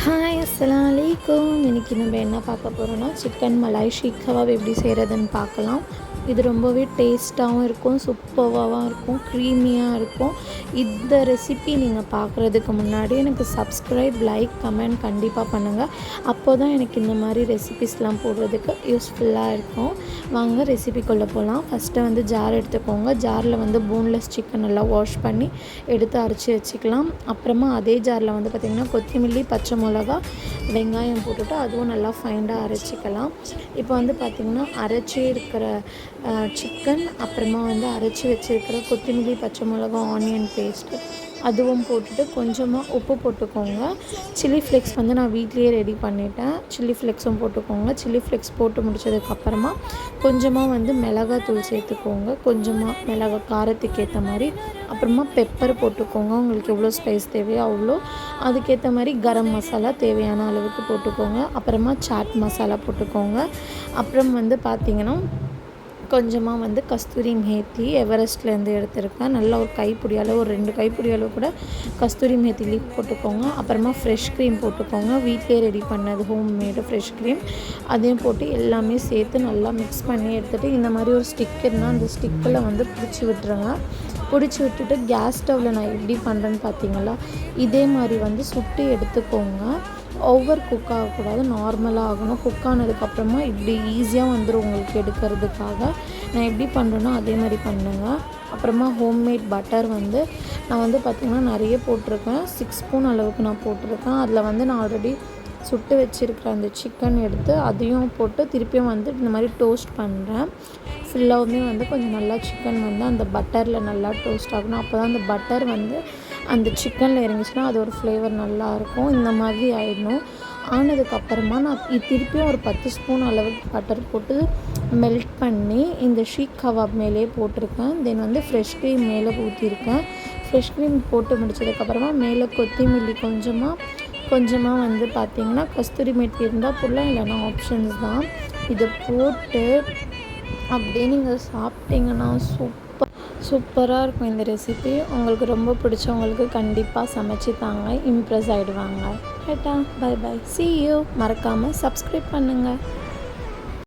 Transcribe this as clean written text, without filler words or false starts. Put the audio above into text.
Hi அஸ்ஸலாமு அலைக்கும். இன்றைக்கி நம்ம என்ன பார்க்க போகிறோன்னா சிக்கன் மலாய் ஷீக் கபாப் எப்படி செய்கிறதுன்னு பார்க்கலாம். இது ரொம்பவே டேஸ்ட்டாகவும் இருக்கும், சூப்பராகவும் இருக்கும், க்ரீமியாக இருக்கும். இந்த ரெசிபி நீங்கள் பார்க்குறதுக்கு முன்னாடி எனக்கு சப்ஸ்கிரைப், லைக், கமெண்ட் கண்டிப்பாக பண்ணுங்கள். அப்போ தான் எனக்கு இந்த மாதிரி ரெசிபிஸ்லாம் போடுறதுக்கு யூஸ்ஃபுல்லாக இருக்கும். வாங்க ரெசிபிக்குள்ளே போகலாம். ஃபஸ்ட்டு ஜார் எடுத்துக்கோங்க. ஜாரில் போன்லெஸ் சிக்கன் நல்லா வாஷ் பண்ணி எடுத்து அரைச்சி வச்சுக்கலாம். அப்புறமா அதே ஜாரில் பார்த்திங்கன்னா கொத்தமல்லி, பச்சை மிளகா, வெங்காயம் போட்டுட்டு அதுவும் நல்லா ஃபைண்டாக அரைச்சிக்கலாம். இப்போ பார்த்திங்கன்னா அரைச்சி இருக்கிற சிக்கன், அப்புறமா அரைச்சி வச்சுருக்கிற கொத்தமல்லி, பச்சை மிளகா, ஆனியன் பேஸ்ட்டு அதுவும் போட்டுட்டு கொஞ்சமாக உப்பு போட்டுக்கோங்க. சில்லி ஃப்ளேக்ஸ் நான் வீட்லேயே ரெடி பண்ணிட்டேன். சில்லி ஃப்ளேக்ஸும் போட்டுக்கோங்க. சில்லி ஃப்ளேக்ஸ் போட்டு முடிச்சதுக்கப்புறமா கொஞ்சமாக மிளகாத்தூள் சேர்த்துக்கோங்க. கொஞ்சமாக மிளகா காரத்துக்கு ஏற்ற மாதிரி. அப்புறமா பெப்பர் போட்டுக்கோங்க. உங்களுக்கு எவ்வளோ ஸ்பைஸ் தேவையோ அவ்வளோ. அதுக்கேற்ற மாதிரி கரம் மசாலா தேவையான அளவுக்கு போட்டுக்கோங்க. அப்புறமா சாட் மசாலா போட்டுக்கோங்க. அப்புறம் பார்த்திங்கன்னா கொஞ்சமாக கஸ்தூரி மேத்தி எவரெஸ்ட்லேருந்து எடுத்துருக்கேன். நல்லா ஒரு கைப்பிடி அளவு, ஒரு 2 கைப்பிடி அளவு கூட கஸ்தூரி மேத்தி லீஃப் போட்டுக்கோங்க. அப்புறமா ஃப்ரெஷ் க்ரீம் போட்டுக்கோங்க. வீட்டிலே ரெடி பண்ணது ஹோம்மேடு ஃப்ரெஷ் க்ரீம் அதையும் போட்டு எல்லாமே சேர்த்து நல்லா மிக்ஸ் பண்ணி எடுத்துகிட்டு இந்த மாதிரி ஒரு ஸ்டிக் இருந்தால் அந்த ஸ்டிக்கில் பிடிச்சி விட்டுருங்க. பிடிச்சி விட்டுட்டு கேஸ் ஸ்டவ்வில் நான் எப்படி பண்ணுறேன்னு பார்த்தீங்களா, இதே மாதிரி சுட்டு எடுத்துக்கோங்க. ஓவர் குக் ஆகக்கூடாது, நார்மலாக ஆகணும். குக் ஆனதுக்கப்புறமா இப்படி ஈஸியாக உங்களுக்கு எடுக்கிறதுக்காக நான் எப்படி பண்ணுறேனோ அதே மாதிரி பண்ணுங்க. அப்புறமா ஹோம்மேட் பட்டர் நான் பார்த்திங்கன்னா நிறைய போட்டிருக்கேன். 6 ஸ்பூன் அளவுக்கு நான் போட்டிருக்கேன். அதில் நான் ஆல்ரெடி சுட்டு வச்சுருக்கிற அந்த சிக்கன் எடுத்து அதையும் போட்டு திருப்பியும் இந்த மாதிரி டோஸ்ட் பண்ணுறேன். ஃபுல்லாகவுமே கொஞ்சம் நல்லா சிக்கன் அந்த பட்டரில் நல்லா டோஸ்ட் ஆகணும். அப்போ தான் அந்த பட்டர் அந்த சிக்கனில் இறங்கிச்சுன்னா அது ஒரு ஃப்ளேவர் நல்லாயிருக்கும். இந்த மாதிரி ஆகிடணும். ஆனதுக்கப்புறமா நான் திருப்பியும் ஒரு 10 ஸ்பூன் அளவுக்கு பட்டர் போட்டு மெல்ட் பண்ணி இந்த ஷீக் கபாப் மேலே போட்டிருக்கேன். தென் ஃப்ரெஷ் க்ரீம் மேலே ஊற்றிருக்கேன். ஃப்ரெஷ் க்ரீம் போட்டு முடிச்சதுக்கப்புறமா மேலே கொத்தமல்லி கொஞ்சமாக பார்த்திங்கன்னா கஸ்தூரி மேத்தி இருந்தால் போடலாம், இல்லைன்னா ஆப்ஷன்ஸ் தான். இதை போட்டு அப்படியே நீங்கள் சாப்பிட்டீங்கன்னா சூப்பராக இருக்கும் இந்த ரெசிபி. உங்களுக்கு ரொம்ப பிடிச்சவங்களுக்கு கண்டிப்பாக சமைச்சு தாங்க, இம்ப்ரெஸ் ஆகிடுவாங்க. ரைட்டா? Bye bye, see you. மறக்காமல் சப்ஸ்கிரைப் பண்ணுங்கள்.